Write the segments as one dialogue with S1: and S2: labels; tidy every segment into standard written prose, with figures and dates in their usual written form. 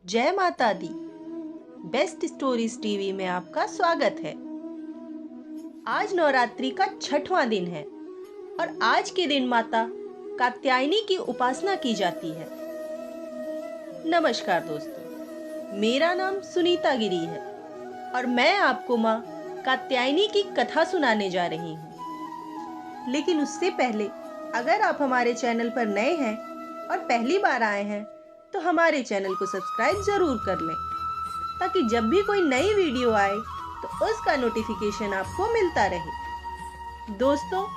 S1: जय माता दी। Best stories TV में आपका स्वागत है। आज नवरात्रि का 6वां दिन है और आज के दिन माता कात्यायनी की उपासना की जाती है। नमस्कार दोस्तों, मेरा नाम सुनीता गिरी है और मैं आपको माँ कात्यायनी की कथा सुनाने जा रही हूँ। लेकिन उससे पहले अगर आप हमारे चैनल पर नए हैं और पहली बार आए हैं तो हमारे चैनल को सब्सक्राइब जरूर कर लें, ताकि जब भी कोई नई वीडियो आए तो उसका नोटिफिकेशन आपको मिलता रहे। दोस्तों,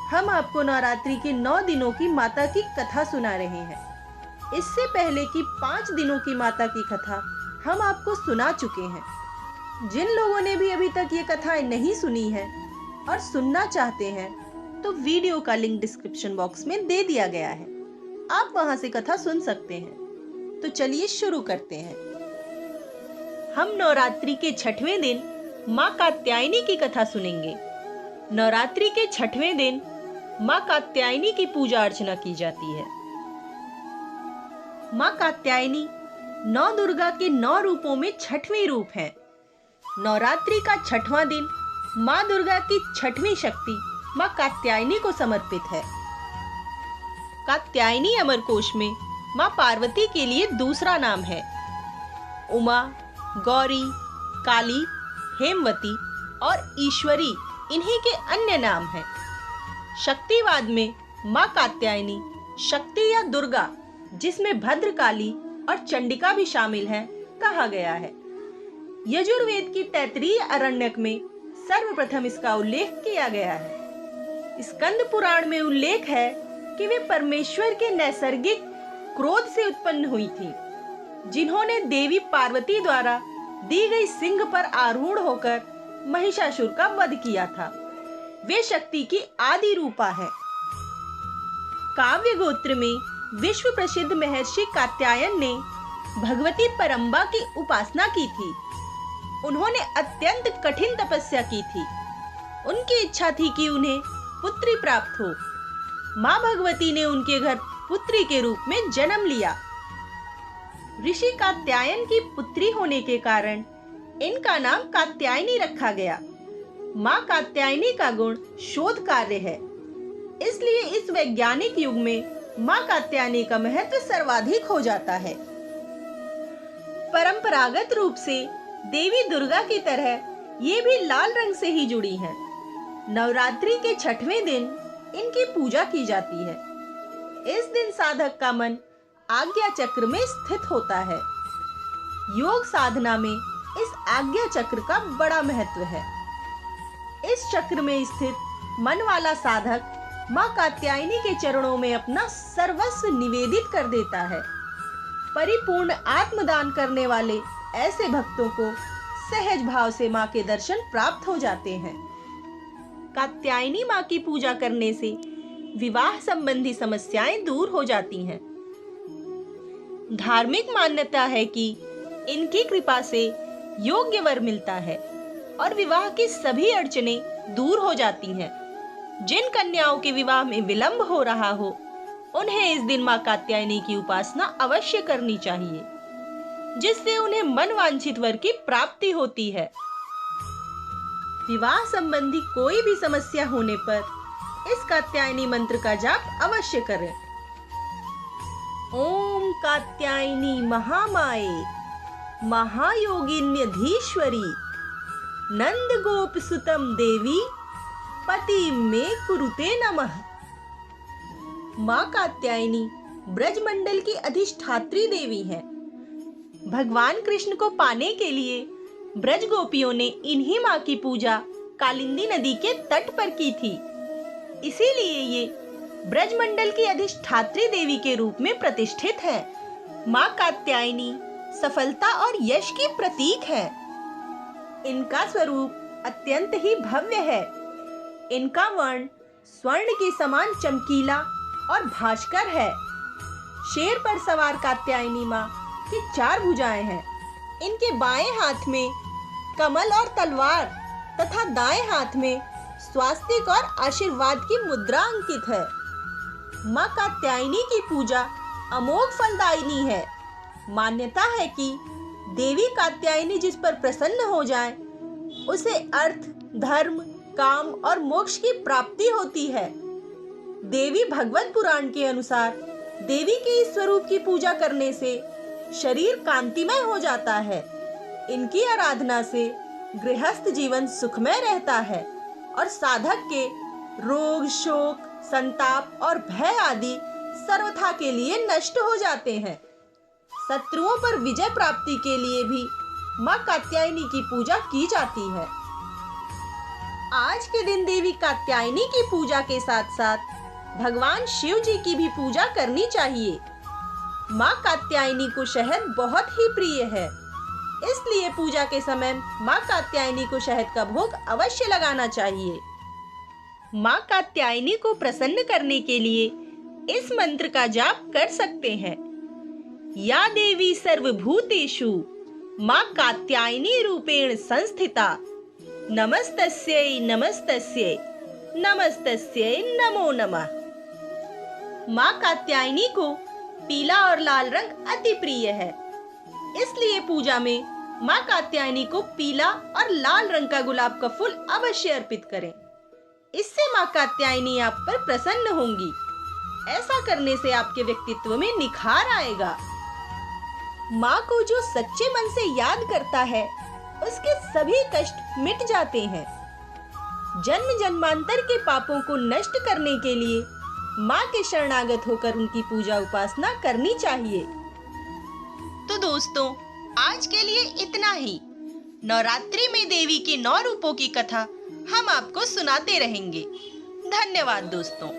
S1: हम आपको नवरात्रि के 9 दिनों की माता की कथा सुना रहे हैं। इससे पहले की 5 दिनों की माता की कथा हम आपको सुना चुके हैं। जिन लोगों ने भी अभी तक ये कथाएं नहीं सुनी है और सुनना चाहते हैं तो वीडियो का लिंक डिस्क्रिप्शन बॉक्स में दे दिया गया है, आप वहां से कथा सुन सकते हैं। तो चलिए शुरू करते हैं। हम नवरात्रि के 6वें दिन माँ कात्यायनी की कथा सुनेंगे। नवरात्रि के 6वें दिन माँ कात्यायनी की पूजा अर्चना की जाती है। माँ कात्यायनी 9 दुर्गा के 9 रूपों में 6वें रूप है। नवरात्रि का 6वां दिन माँ दुर्गा की 6वीं शक्ति माँ कात्यायनी को समर्पित है। कात्यायनी अमरकोश में माँ पार्वती के लिए दूसरा नाम है। उमा, गौरी, काली, हेमवती और ईश्वरी इन्हीं के अन्य नाम हैं। शक्तिवाद में माँ कात्यायनी शक्ति या दुर्गा, जिसमें भद्रकाली और चंडिका भी शामिल है, कहा गया है। यजुर्वेद की तैत्तिरीय अरण्यक में सर्वप्रथम इसका उल्लेख किया गया है। स्कंद पुराण में उल्लेख है कि वे परमेश्वर के नैसर्गिक क्रोध से उत्पन्न हुई थी, जिन्होंने देवी पार्वती द्वारा दी गई सिंह पर आरूढ़ होकर महिषासुर का वध किया था। वे शक्ति की आदि रूपा है। काव्य गोत्र में विश्व प्रसिद्ध महर्षि कात्यायन ने भगवती परम्बा की उपासना की थी। उन्होंने अत्यंत कठिन तपस्या की थी। उनकी इच्छा थी कि उन्हें पुत्री प्राप्त हो। माँ भगवती ने उनके घर पुत्री के रूप में जन्म लिया। ऋषि कात्यायन की पुत्री होने के कारण इनका नाम कात्यायनी रखा गया। माँ कात्यायनी का गुण शोध कार्य है, इसलिए इस वैज्ञानिक युग में माँ कात्यायनी का महत्व सर्वाधिक हो जाता है। परंपरागत रूप से देवी दुर्गा की तरह ये भी लाल रंग से ही जुड़ी हैं। नवरात्रि के 6वें दिन इनकी पूजा की जाती है। इस दिन साधक का मन आज्ञा चक्र में स्थित होता है। योग साधना में इस आज्ञा चक्र का बड़ा महत्व है। इस चक्र में स्थित मन वाला साधक माँ कात्यायनी के चरणों में अपना सर्वस्व निवेदित कर देता है। परिपूर्ण आत्मदान करने वाले ऐसे भक्तों को सहज भाव से माँ के दर्शन प्राप्त हो जाते हैं। कात्यायनी माँ की पूजा करने से विवाह संबंधी समस्याएं दूर हो जाती हैं। धार्मिक मान्यता है कि इनकी कृपा से योग्य वर मिलता है और विवाह की सभी अड़चनें दूर हो जाती हैं। जिन कन्याओं के विवाह में विलंब हो रहा हो, उन्हें इस दिन माँ कात्यायनी की उपासना अवश्य करनी चाहिए, जिससे उन्हें मनवांछित वर की प्राप्ति होती है। विवाह संबंधी कोई भी समस्या होने पर इस कात्यायनी मंत्र का जाप अवश्य करें। ओम कात्यायनी महामाये महायोगिन्यधीश्वरी नंद गोप सुतम देवी पति में कुरुते नमः। माँ कात्यायनी ब्रजमंडल की अधिष्ठात्री देवी है। भगवान कृष्ण को पाने के लिए ब्रज गोपियों ने इन्हीं माँ की पूजा कालिंदी नदी के तट पर की थी। इसीलिए ये ब्रजमंडल की अधिष्ठात्री देवी के रूप में प्रतिष्ठित है। माँ कात्यायनी सफलता और यश की प्रतीक है। इनका स्वरूप अत्यंत ही भव्य है। इनका वर्ण स्वर्ण के समान चमकीला और भास्कर है। शेर पर सवार कात्यायनी माँ की 4 भुजाएं हैं। इनके बाएं हाथ में कमल और तलवार तथा दाएं हाथ में स्वास्तिक और आशीर्वाद की मुद्रा अंकित है। माँ कात्यायनी की पूजा अमोघ फलदायिनी है। मान्यता है कि देवी कात्यायनी जिस पर प्रसन्न हो जाए उसे अर्थ, धर्म, काम और मोक्ष की प्राप्ति होती है। देवी भगवत पुराण के अनुसार देवी के इस स्वरूप की पूजा करने से शरीर कांतिमय हो जाता है। इनकी आराधना से गृहस्थ जीवन सुखमय रहता है और साधक के रोग, शोक, संताप और भय आदि सर्वथा के लिए नष्ट हो जाते हैं। शत्रुओं पर विजय प्राप्ति के लिए भी मां कात्यायनी की पूजा की जाती है। आज के दिन देवी कात्यायनी की पूजा के साथ साथ भगवान शिव जी की भी पूजा करनी चाहिए। मां कात्यायनी को शहद बहुत ही प्रिय है, इसलिए पूजा के समय मां कात्यायनी को शहद का भोग अवश्य लगाना चाहिए। मां कात्यायनी को प्रसन्न करने के लिए इस मंत्र का जाप कर सकते हैं। या देवी सर्वभूतेषु मां कात्यायनी रूपेण संस्थिता, नमस्तस्यै नमस्तस्यै नमस्तस्यै नमो नमः। मां कात्यायनी को पीला और लाल रंग अति प्रिय है, इसलिए पूजा में मां कात्यायनी को पीला और लाल रंग का गुलाब का फूल अवश्य अर्पित करें। इससे मां कात्यायनी आप पर प्रसन्न होंगी। ऐसा करने से आपके व्यक्तित्व में निखार आएगा। मां को जो सच्चे मन से याद करता है उसके सभी कष्ट मिट जाते हैं। जन्म जन्मांतर के पापों को नष्ट करने के लिए मां के शरणागत होकर उनकी पूजा उपासना करनी चाहिए। तो दोस्तों, आज के लिए इतना ही। नवरात्रि में देवी के 9 रूपों की कथा हम आपको सुनाते रहेंगे। धन्यवाद दोस्तों।